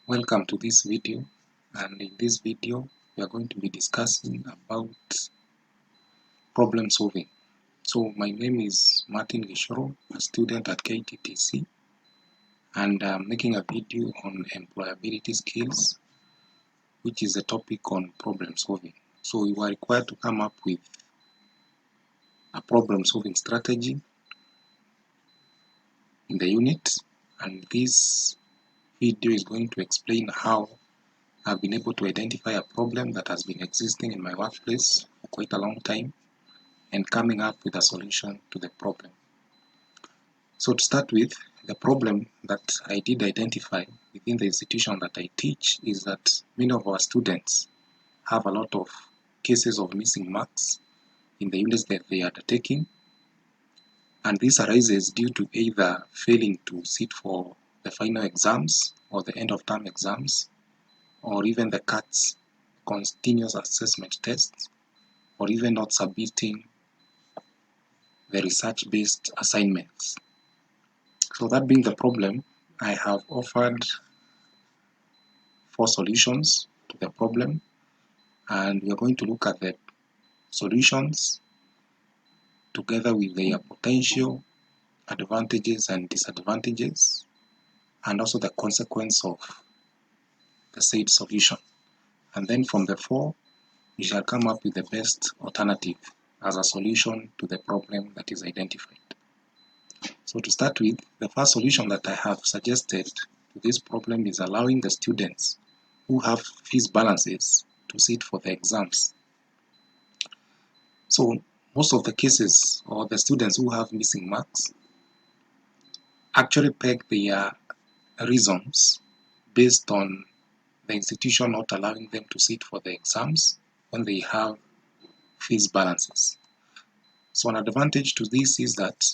Welcome to this video, and in this video we are going to be discussing about problem solving. So my name is Martin Gishoro, a student at KTTC, and I'm making a video on employability skills, which is a topic on problem solving. So you are required to come up with a problem solving strategy in the unit, and this video is going to explain how I've been able to identify a problem that has been existing in my workplace for quite a long time and coming up with a solution to the problem. So to start with, the problem that I did identify within the institution that I teach is that many of our students have a lot of cases of missing marks in the units that they are taking, and this arises due to either failing to sit for the final exams or the end of term exams, or even the CATS, continuous assessment tests, or even not submitting the research-based assignments. So that being the problem, I have offered 4 solutions to the problem, and we are going to look at the solutions together with their potential advantages and disadvantages, and also the consequence of the said solution. And then from the 4, we shall come up with the best alternative as a solution to the problem that is identified. So to start with, the first solution that I have suggested to this problem is allowing the students who have fees balances to sit for the exams. So most of the cases, or the students who have missing marks, actually peg their reasons based on the institution not allowing them to sit for the exams when they have fees balances. So an advantage to this is that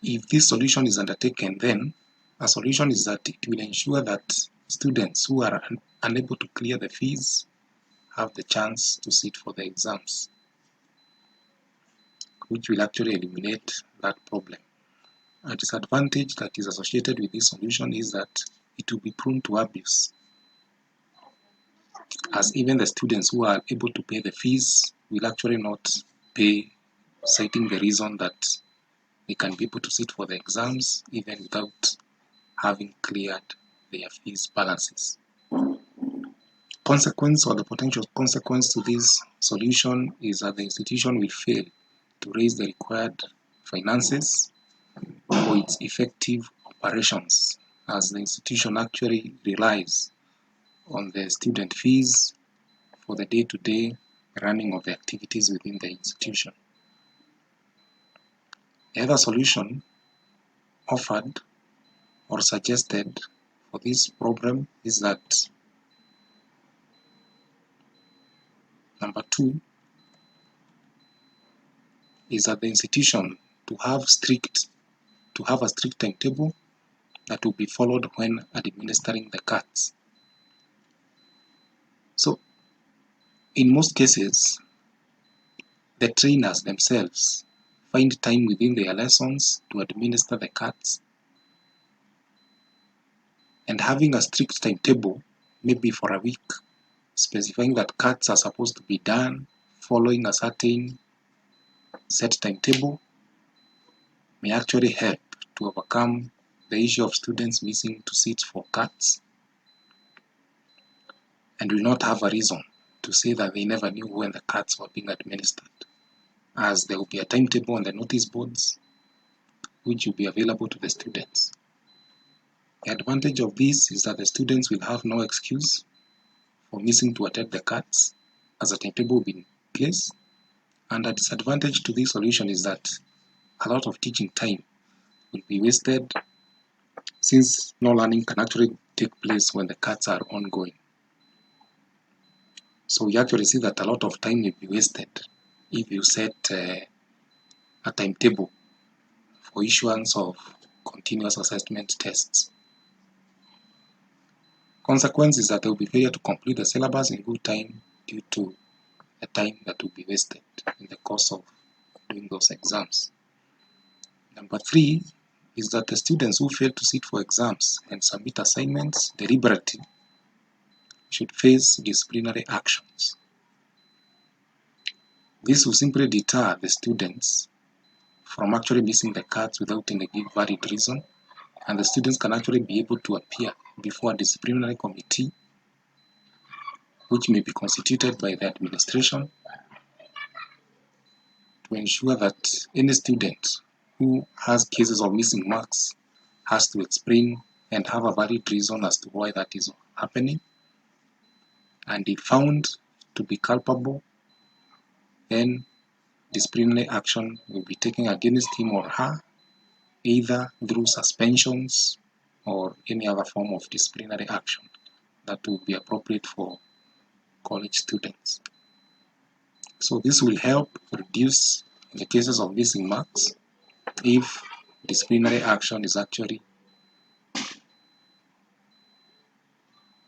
if this solution is undertaken, then a solution is that it will ensure that students who are unable to clear the fees have the chance to sit for the exams, which will actually eliminate that problem. A disadvantage that is associated with this solution is that it will be prone to abuse, as even the students who are able to pay the fees will actually not pay, citing the reason that they can be able to sit for the exams even without having cleared their fees balances. Consequence, or the potential consequence to this solution, is that the institution will fail to raise the required finances for its effective operations, as the institution actually relies on the student fees for the day-to-day running of the activities within the institution. The other solution offered or suggested for this problem is that number 2 is that the institution to have a strict timetable that will be followed when administering the CATs. So in most cases, the trainers themselves find time within their lessons to administer the CATs, and having a strict timetable, maybe for a week, specifying that CATs are supposed to be done following a certain set timetable, may actually help to overcome the issue of students missing to sit for CATs and will not have a reason to say that they never knew when the CATs were being administered, as there will be a timetable on the notice boards which will be available to the students. The advantage of this is that the students will have no excuse for missing to attend the CATs, as a timetable will be in place. And a disadvantage to this solution is that a lot of teaching time will be wasted, since no learning can actually take place when the CATs are ongoing. So you actually see that a lot of time will be wasted if you set a timetable for issuance of continuous assessment tests. Consequence is that there will be failure to complete the syllabus in good time due to the time that will be wasted in the course of doing those exams. Number 3 is that the students who fail to sit for exams and submit assignments deliberately should face disciplinary actions. This will simply deter the students from actually missing the cards without any valid reason, and the students can actually be able to appear before a disciplinary committee, which may be constituted by the administration, to ensure that any student who has cases of missing marks has to explain and have a valid reason as to why that is happening. And if found to be culpable, then disciplinary action will be taken against him or her, either through suspensions or any other form of disciplinary action that will be appropriate for college students. So this will help reduce the cases of missing marks if disciplinary action is actually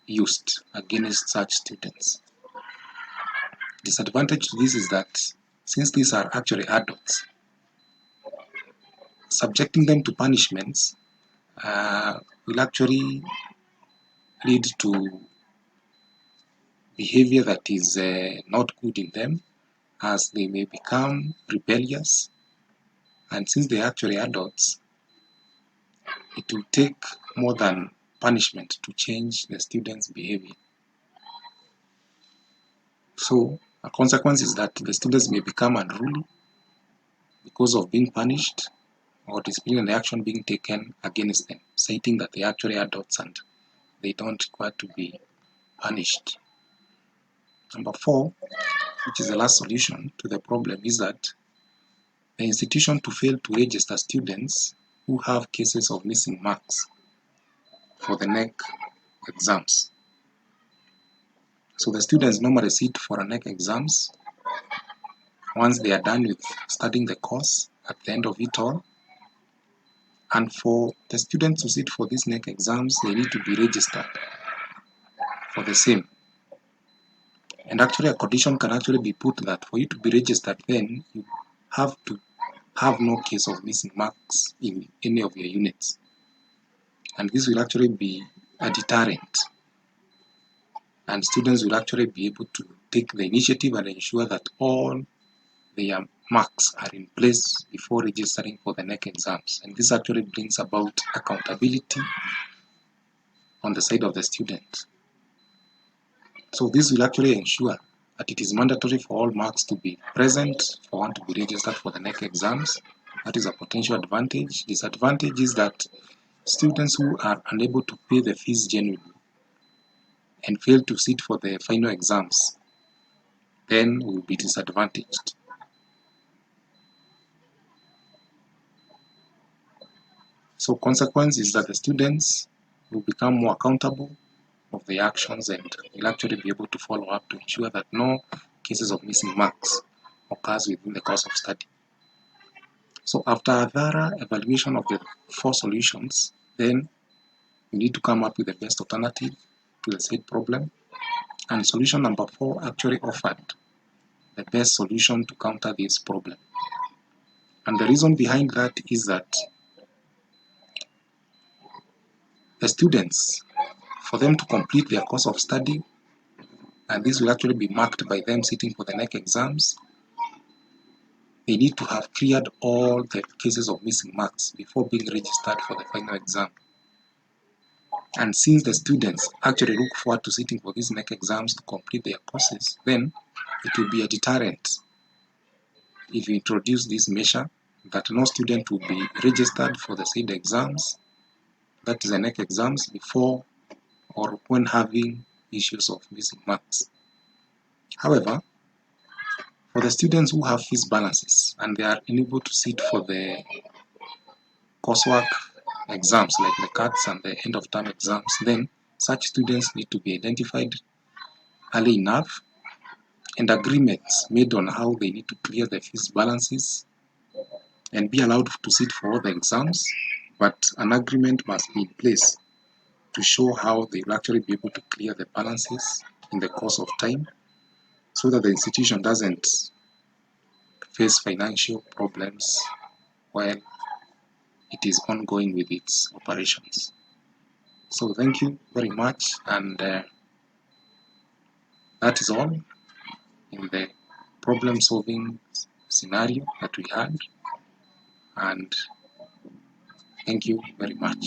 used against such students. Disadvantage to this is that since these are actually adults, subjecting them to punishments will actually lead to behavior that is not good in them, as they may become rebellious, and since they are actually adults, it will take more than punishment to change the students' behavior. So a consequence is that the students may become unruly because of being punished or disciplinary action being taken against them, citing that they are actually adults and they don't require to be punished. Number 4, which is the last solution to the problem, is that the institution to fail to register students who have cases of missing marks for the NEC exams. So the students normally sit for NEC exams once they are done with studying the course at the end of it all. And for the students to sit for these NEC exams, they need to be registered for the same. And actually a condition can actually be put that for you to be registered, then you have to have no case of missing marks in any of your units. And this will actually be a deterrent. And students will actually be able to take the initiative and ensure that all their marks are in place before registering for the NEC exams. And this actually brings about accountability on the side of the student. So this will actually ensure that it is mandatory for all marks to be present for one to be registered for the NEC exams. That is a potential advantage. Disadvantage is that students who are unable to pay the fees genuinely and fail to sit for the final exams then will be disadvantaged. So consequence is that the students will become more accountable of their actions and will actually be able to follow up to ensure that no cases of missing marks occurs within the course of study. So after a thorough evaluation of the 4 solutions, then we need to come up with the best alternative to the said problem. And solution number 4 actually offered the best solution to counter this problem. And the reason behind that is that the students, for them to complete their course of study, and this will actually be marked by them sitting for the NEC exams, they need to have cleared all the cases of missing marks before being registered for the final exam. And since the students actually look forward to sitting for these NEC exams to complete their courses, then it will be a deterrent if you introduce this measure that no student will be registered for the said exams, that is the NEC exams, before or when having issues of missing marks. However, for the students who have fees balances and they are unable to sit for the coursework exams like the CATs and the end of term exams, then such students need to be identified early enough and agreements made on how they need to clear the fees balances and be allowed to sit for all the exams, but an agreement must be in place to show how they will actually be able to clear the balances in the course of time so that the institution doesn't face financial problems while it is ongoing with its operations. So thank you very much, and that is all in the problem solving scenario that we had, and thank you very much.